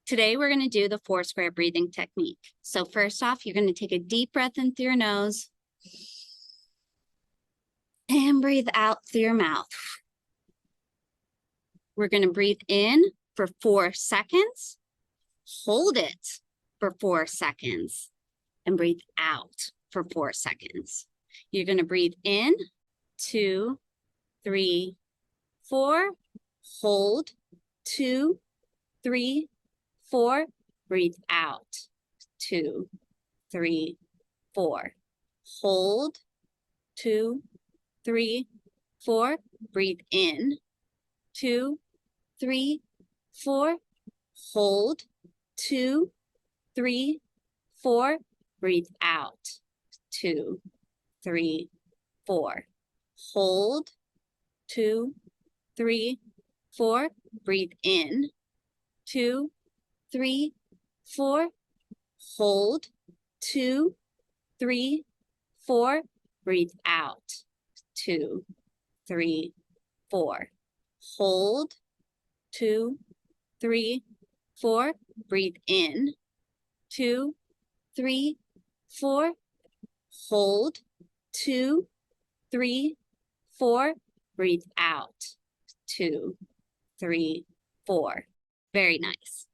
Today, we're going to do the 4 square breathing technique. So first off, you're going to take a deep breath in through your nose and breathe out through your mouth. We're going to breathe in for 4 seconds, hold it for 4 seconds, and breathe out for 4 seconds. You're going to breathe in, 2, 3, 4, hold, 2, 3, 4, breathe out, 2, 3, 4, hold, 2, 3, 4, breathe in, 2, 3, 4, hold, 2, 3, 4, breathe out, 2, 3, 4, hold, 2, 3, 4, breathe in, 2, 3, 4, hold, 2, 3, 4, breathe out, 2, 3, 4, hold, 2, 3, 4, breathe in, 2, 3, 4, hold, 2, 3, 4, breathe out, 2, 3, 4. Very nice.